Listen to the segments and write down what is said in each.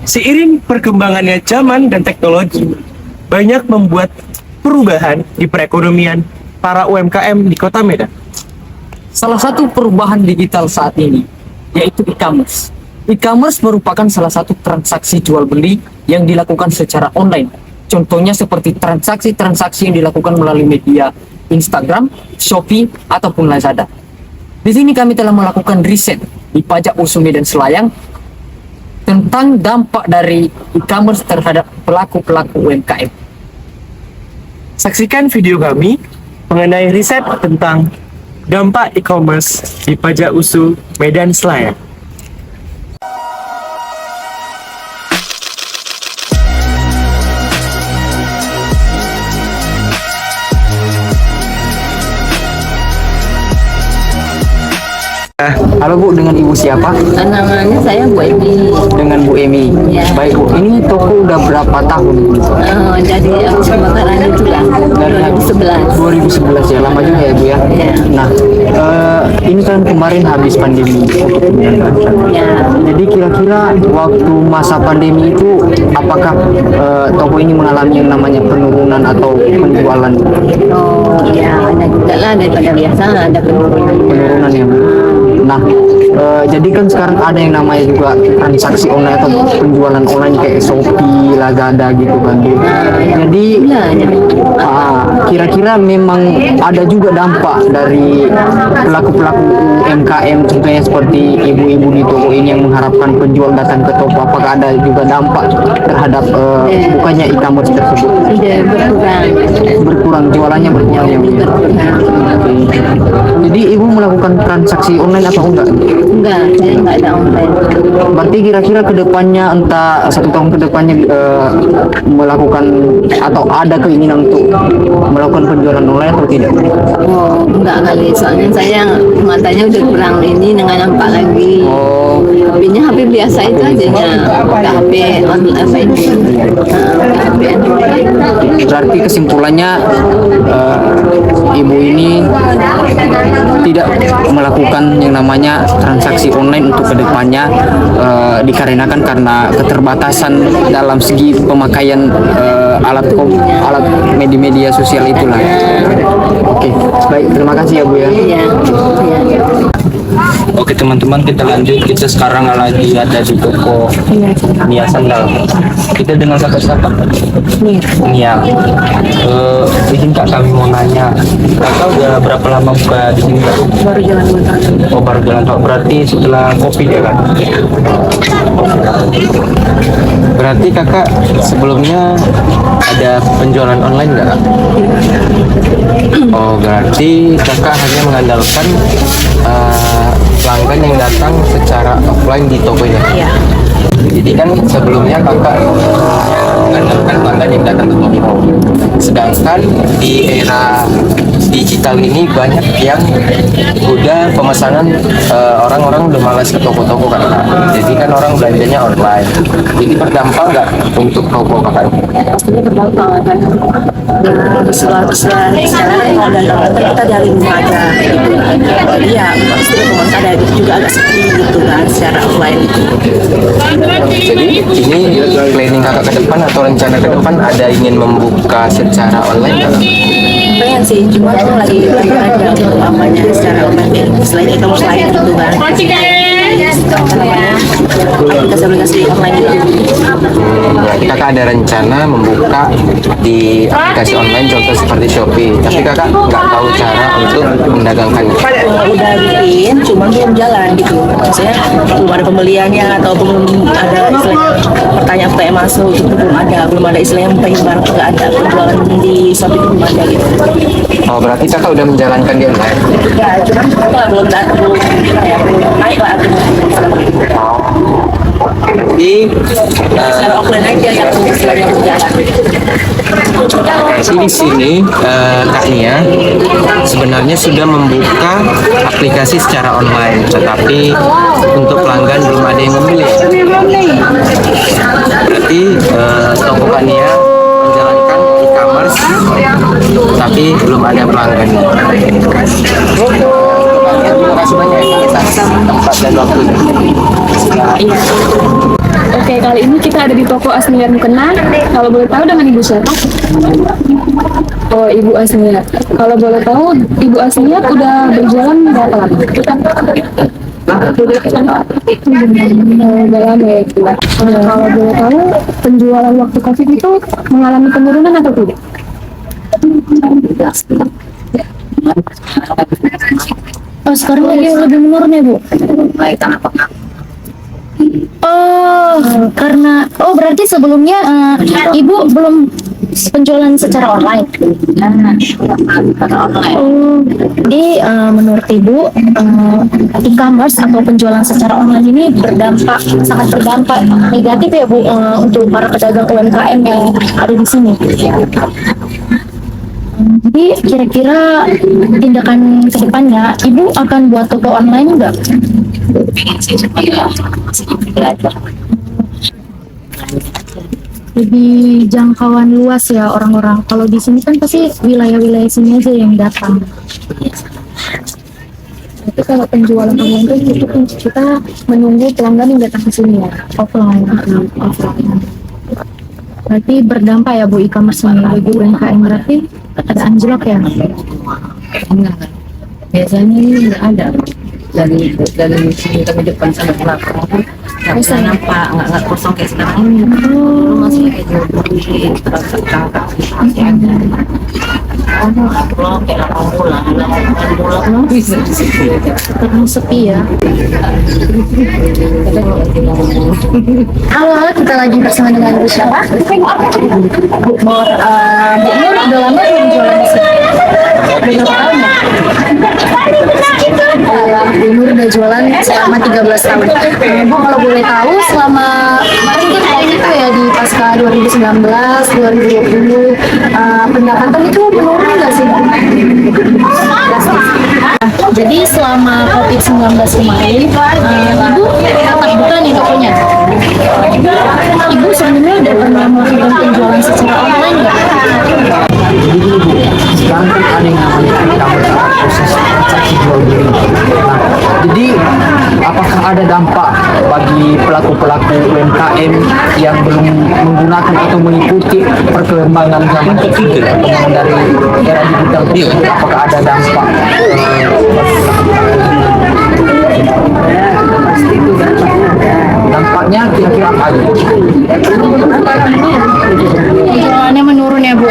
Seiring perkembangannya zaman dan teknologi, banyak membuat perubahan di perekonomian para UMKM di Kota Medan. Salah satu perubahan digital saat ini yaitu e-commerce. E-commerce merupakan salah satu transaksi jual beli yang dilakukan secara online. Contohnya seperti transaksi-transaksi yang dilakukan melalui media Instagram, Shopee, ataupun Lazada. Di sini kami telah melakukan riset di Pajak Usu Medan Selayang tentang dampak dari e-commerce terhadap pelaku-pelaku UMKM. Saksikan video kami mengenai riset tentang dampak e-commerce di Pajak Usu Medan Selayang. Halo Bu, dengan Ibu siapa? Namanya saya Bu Emi. Dengan Bu Emi. Ya. Baik Bu, ini toko udah berapa tahun? Jadi aku kebakaran itu lah 2011. 2011 ya, lama juga ya Bu ya? Ya. Nah, ini kan kemarin habis pandemi COVID-19. Ya. Jadi kira-kira waktu masa pandemi itu apakah toko ini mengalami yang namanya penurunan atau penjualan? Oh ya, ada juga lah daripada biasa ada penurunan. Penurunan ya Bu. Nah, jadi kan sekarang ada yang namanya juga transaksi online atau penjualan online kayak Shopee, Lazada gitu kan Bu. Jadi kira-kira memang ada juga dampak dari pelaku-pelaku UMKM contohnya seperti ibu-ibu di toko ini yang mengharapkan penjual datang ke toko. Apakah ada juga dampak terhadap bukannya e-commerce tersebut? Sudah Berkurang jualannya berkurang ya Bu. Jadi ibu melakukan transaksi online atau enggak? Enggak, saya enggak ada online. Berarti kira-kira kedepannya entah 1 tahun kedepannya melakukan atau ada keinginan untuk melakukan penjualan online atau tidak? Oh, enggak kali. Soalnya saya matanya udah kurang ini dengan nampak lagi. Oh, HP-nya HP biasa itu aja nya. Enggak HP online apa itu. HP Android. berarti kesimpulannya ibu ini tidak melakukan yang namanya transaksi online untuk kedepannya dikarenakan karena keterbatasan dalam segi pemakaian alat media sosial itulah. Oke, baik, terima kasih ya Bu ya. Iya. Iya. Oke teman-teman, kita lanjut. Kita sekarang lagi ada di toko Nia Sandal. Kita dengan siapa? Nia. Izin Kak, kami mau nanya, Kakak udah berapa lama buka di sini Kak? Baru jalan 2 tahun. Oh, baru jalan tahun. Berarti setelah COVID ya kan? Berarti Kakak sebelumnya ada penjualan online nggak Kak? Oh, berarti Kakak hanya mengandalkan pelanggan yang datang secara offline di tokonya. Iya. Jadi kan sebelumnya Kakak mengandalkan pelanggan yang datang ke toko. Sedangkan di era digital ini banyak yang udah pemesanan, orang-orang udah malas ke toko-toko kan Kak. Jadi kan orang belanjanya online. Jadi berdampak nggak untuk toko Kakak? Pastinya berdampak kan. Setelah sekarang ada kita dari rumah aja gitu. Iya, pasti rumah ada juga agak sepi gitu kan secara offline. Jadi ini planning Kakak ke depan atau rencana ke depan ada ingin membuka secara online nggak? Pengen sih, cuma tuh lagi ada untuk apanya secara online selain e-commerce lain gitu kan. Aplikasi-aplikasi online itu. Berarti Kakak ada rencana membuka di aplikasi online contoh seperti Shopee, tapi Kakak nggak tahu cara untuk mendagangkannya. Udah bikin, cuma belum jalan gitu. Maksudnya belum ada pembeliannya atau belum ada istilahnya pertanyaan masuk gitu, belum ada istilahnya pengen barang, nggak ada penjualan di Shopee itu belum ada gitu. Oh, berarti Kakak udah menjalankan di online. Ya, cuma belum naik lah. Jadi Secara offline aja yang istilahnya berjalan. di sini Kak Nia sebenarnya sudah membuka aplikasi secara online, tetapi untuk pelanggan belum ada yang membeli. Berarti toko Kak Nia menjalankan e-commerce, tapi belum ada pelanggan. Terima kasih banyak atas tempat dan waktunya. Iya. Oke, kali ini kita di toko Asniat Mukena. Kalau boleh tahu dengan Ibu siapa? Oh, Ibu Asniat. Kalau boleh tahu, Ibu Asniat udah berjualan berapa lama? Udah lama ya, Bu. Kalau boleh tahu, penjualan waktu COVID itu mengalami penurunan atau tidak? Oh, sekarang lagi lebih menurun ya, Bu? Oh, karena berarti sebelumnya Ibu belum penjualan secara online. Oh, jadi menurut Ibu e-commerce atau penjualan secara online ini sangat berdampak negatif ya, Bu, untuk para pedagang UMKM yang ada di sini. Jadi kira-kira tindakan ke depannya Ibu akan buat toko online enggak? Lebih jangkauan luas ya orang-orang. Kalau di sini kan pasti wilayah-wilayah sini aja yang datang. Tapi kalau penjualan online itu kita menunggu pelanggan yang datang ke sini ya, Offline. Berarti berdampak ya, Bu, e-commerce ini bagi UMKM, berarti ada anjlok ya? Enggak. Biasanya ini nggak ada. Dari sini kami depan sana belakang nggak bisa nampak, nggak kosong kayak sekarang ini. Masih kayak jual kakak masih ada. Pulang kayak 8 bulan bisa di situ aja. Karena sepi ya. Halo, kita lagi bersama dengan Bu siapa? Bu Nur. Bu Nur udah lama belum jualan di sini? Berapa tahun ya? Bu Nur udah jualan selama 13 tahun. Bu, kalau boleh tahu selama kemarin kan tahun itu ya di pasca 2019, 2020 pendapatan itu menurun nggak sih? Jadi selama COVID-19 kemarin, Ibu tetap buka nih tokonya. Ibu sebenarnya udah pernah melakukan penjualan secara online nggak? Jadi gini Bu, sekarang kan ada yang namanya e-commerce, proses transaksi jual beli. Nah, jadi apakah ada dampak bagi pelaku-pelaku UMKM yang belum menggunakan atau mengikuti perkembangan zaman perkembangan dari era digital itu? Apakah ada dampak? Dampaknya kira-kira apa aja? Penjualannya menurun ya, Bu,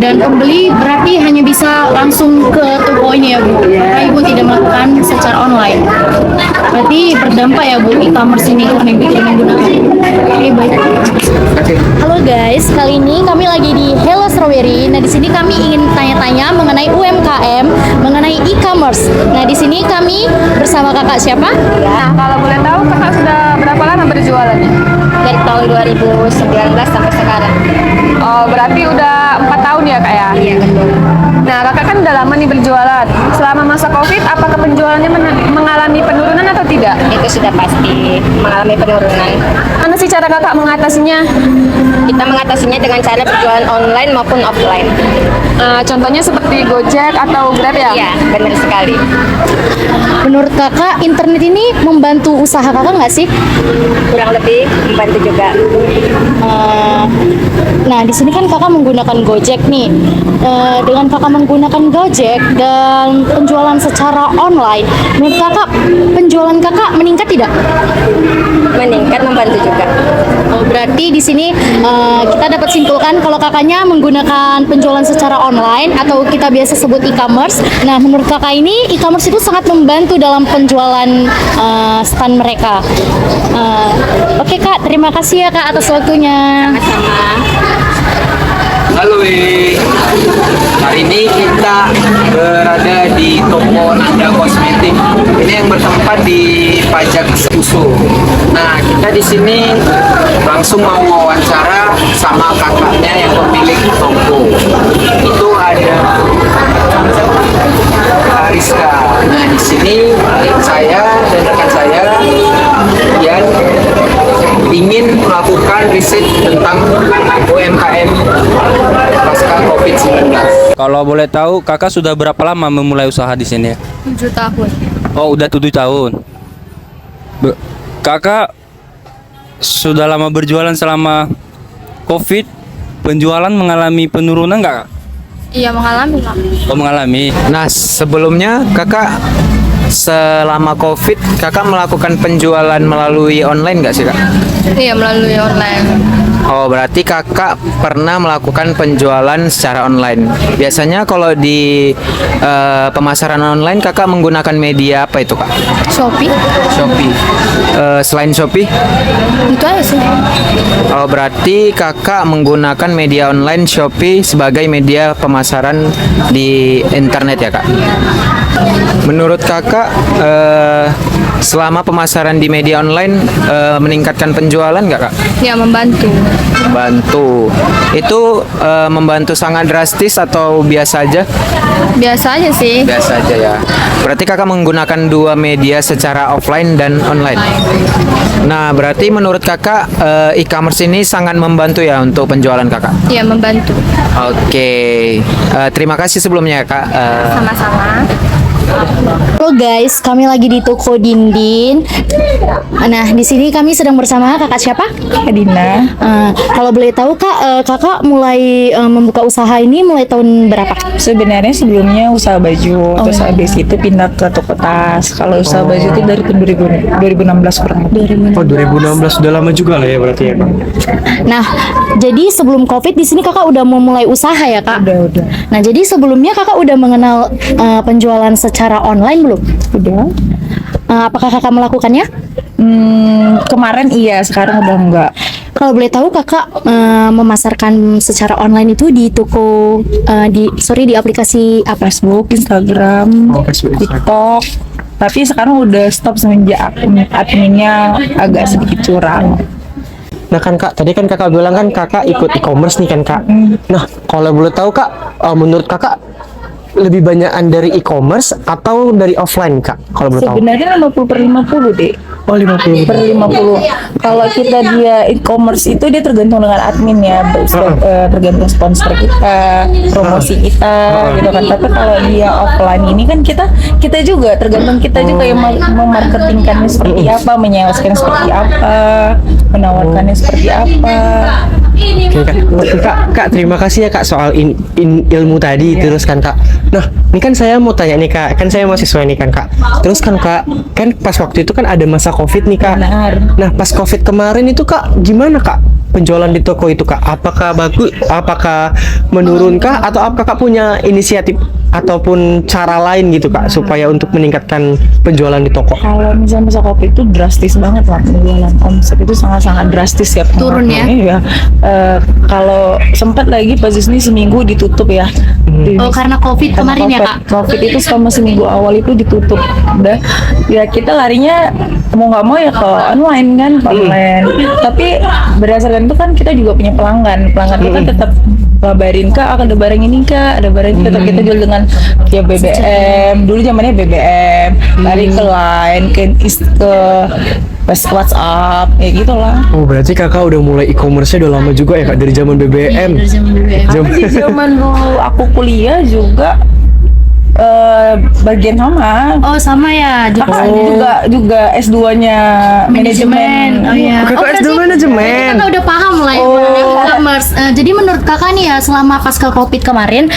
dan pembeli berarti hanya bisa langsung ke toko ini ya, Bu, karena Ibu tidak melakukan secara online. Berarti berdampak ya, Bu, e-commerce ini karena Ibu tidak menggunakan. Oke, baik. Halo guys, kali ini kami lagi di Hello Strawberry. Nah, di sini kami ingin tanya-tanya mengenai UMKM, mengenai e-commerce. Nah, di sini kami bersama kakak siapa? Nah, kalau boleh tahu kakak sudah berapa lama berjualannya? Dari tahun 2019 sampai sekarang. Oh, berarti udah 4 tahun ya kak ya? Iya, betul. Nah, kakak kan udah lama nih berjualan. Selama masa COVID, apakah penjualannya mengalami penurunan atau tidak? Itu sudah pasti mengalami penurunan. Mana sih cara kakak mengatasinya? Kita mengatasinya dengan cara berjualan online maupun offline. Contohnya seperti Gojek atau Grab ya? Iya, benar sekali. Menurut kakak, internet ini membantu usaha kakak nggak sih? Kurang lebih membantu juga. Nah, di sini kan kakak menggunakan Gojek nih. Dengan kakak menggunakan Gojek dan penjualan secara online, menurut kakak penjualan kakak meningkat tidak? Meningkat, membantu juga. Oh, berarti di sini kita dapat simpulkan kalau kakaknya menggunakan penjualan secara online atau kita biasa sebut e-commerce. Nah, menurut kakak ini e-commerce itu sangat membantu dalam penjualan stand mereka. Oke Kak, terima kasih ya Kak atas waktunya. Halo, hari ini kita berada di toko Nanda Kosmetik. Ini yang bertempat di Pajak Susu. Nah, kita di sini langsung mau wawancara sama kakaknya yang pemilik toko. Itu ada Ariska. Nah, di sini saya dan rekan saya yang ingin melakukan riset tentang UMKM pasca COVID-19. Kalau boleh tahu, kakak sudah berapa lama memulai usaha di sini? 7 tahun. Oh, udah 7 tahun. Kakak sudah lama berjualan selama COVID, penjualan mengalami penurunan nggak, Kak? Iya mengalami Kak. Oh, mengalami. Nah, sebelumnya kakak selama COVID kakak melakukan penjualan melalui online nggak sih, Kak? Iya melalui online. Oh, berarti kakak pernah melakukan penjualan secara online. Biasanya kalau di pemasaran online kakak menggunakan media apa itu, Kak? Shopee. Shopee. Selain Shopee? Itu aja sih. Oh, berarti kakak menggunakan media online Shopee sebagai media pemasaran di internet ya, Kak? Menurut kakak, selama pemasaran di media online meningkatkan penjualan nggak, Kak? Ya membantu. Membantu. Itu membantu sangat drastis atau biasa aja? Biasa aja sih. Biasa aja ya. Berarti kakak menggunakan dua media secara offline dan online. Nah, berarti menurut kakak e-commerce ini sangat membantu ya untuk penjualan kakak? Iya membantu. Oke. Terima kasih sebelumnya ya, Kak. Sama-sama. Halo guys, kami lagi di toko Dindin. Nah, di sini kami sedang bersama kakak siapa? Dina. Kalau boleh tahu kak, kakak mulai membuka usaha ini mulai tahun berapa? Sebenarnya sebelumnya usaha baju, terus habis itu pindah ke toko tas. Kalau usaha baju itu dari tahun 2016 kurang lebih. Oh, 2016 sudah lama juga lah ya berarti ya, Kak. Nah, jadi sebelum COVID di sini kakak udah mau mulai usaha ya kak? Udah. Nah, jadi sebelumnya kakak udah mengenal penjualan secara online belum? Udah. Apakah kakak melakukannya? Kemarin iya, sekarang udah enggak. Kalau boleh tahu kakak memasarkan secara online itu di toko di aplikasi apa? Facebook, Instagram, TikTok. Tapi sekarang udah stop semenjak adminnya agak sedikit curang. Nah kan Kak, tadi kan Kakak bilang kan Kakak ikut e-commerce nih kan Kak. Nah, kalau boleh tahu Kak, menurut Kakak lebih banyakan dari e-commerce atau dari offline Kak? Kalau boleh tahu. Sebenarnya 50/50 deh. Oh, 50. Per 50. Kalau kita dia e-commerce itu dia tergantung dengan adminnya, tergantung sponsor kita, promosi kita, gitu kan. Tapi kalau dia offline ini kan kita juga tergantung kita juga yang memarketingkannya seperti apa, menyewaskan seperti apa, menawarkannya seperti apa. Oke Kak, terima kasih ya Kak soal ilmu tadi terus kan Kak. Nah, ini kan saya mau tanya nih Kak, kan saya mahasiswa nih kan Kak. Terus kan Kak, kan pas waktu itu kan ada masa COVID nih Kak. Benar. Nah, pas COVID kemarin itu Kak, gimana Kak penjualan di toko itu Kak? Apakah bagus, apakah menurunkah, atau apakah Kak punya inisiatif ataupun cara lain gitu Kak supaya untuk meningkatkan penjualan di toko? Kalau misalnya masa COVID itu drastis banget lah penjualan, omset itu sangat-sangat drastis ya. Turun ya? Iya. Kalau sempat lagi pas ini seminggu ditutup ya. Oh, karena COVID kemarin ya kak? COVID itu selama seminggu awal itu ditutup. Udah, ya kita larinya mau nggak mau ya ke online kan, online. Tapi berdasarkan itu kan kita juga punya pelanggan itu kan tetap kabarin Kak, ada barang ini Kak, ada barang ini, tetap kita jual dengan via BBM. Dulu zamannya BBM, lari ke Line, ke WhatsApp, ya gitulah. Oh, berarti Kakak udah mulai e-commerce-nya udah lama juga ya Kak, dari zaman BBM. Dari zaman BBM. Di zaman dulu aku kuliah juga bagian sama. Oh sama ya. Kakak juga S2-nya manajemen. Oh iya. Kakak S2 manajemen. Kakak udah paham lah ya e-commerce. Jadi menurut kakak nih ya selama pasca COVID kemarin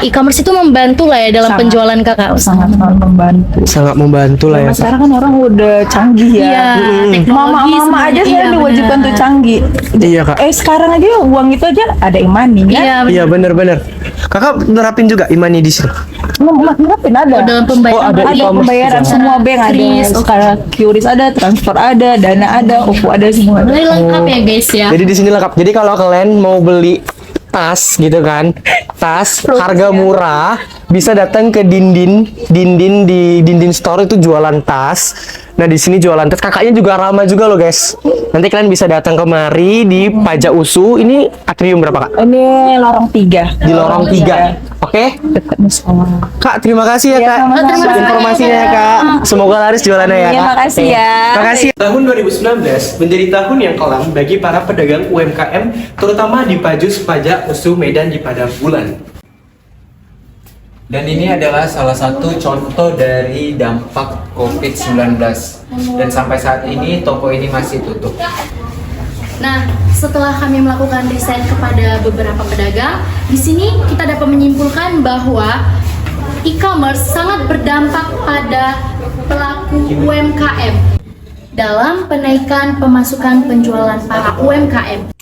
e-commerce itu membantu lah ya dalam penjualan kakak. Sangat membantu. Sangat membantu lah ya Kak. Sekarang kan orang udah canggih ya. Iya, teknologi Mama aja sekarang diwajibkan tuh canggih. Iya Kak. Sekarang aja uang itu aja ada e-money kan? Iya bener-bener. Kakak nerapin juga e-money di sini? Nerapin ada. Dalam pembayaran ada pembayaran semua bank ada. Sekarang QRIS ada, transfer ada, Dana ada, OVO ada semua. Mulai lengkap ya guys ya. Jadi di sini lengkap. Jadi kalau kalian mau beli tas gitu kan, tas harga murah, bisa datang ke Dindin di Dindin Store, itu jualan tas. Nah, di sini jualan tas, kakaknya juga ramah juga loh guys. Nanti kalian bisa datang kemari di Pajak Usu. Ini atrium berapa Kak? Ini lorong 3. Di lorong 3. Oke? Dekat musola. Kak, terima kasih ya Kak. sama-sama. Informasinya ya Kak. Semoga laris jualannya ya Iya, Kak. makasih ya. Makasih. Tahun 2019 menjadi tahun yang kelam bagi para pedagang UMKM, terutama di Pajus Pajak Usu Medan di pada bulan. Dan ini adalah salah satu contoh dari dampak COVID-19. Dan sampai saat ini toko ini masih tutup. Nah, setelah kami melakukan riset kepada beberapa pedagang, di sini kita dapat menyimpulkan bahwa e-commerce sangat berdampak pada pelaku UMKM dalam penaikan pemasukan penjualan para UMKM.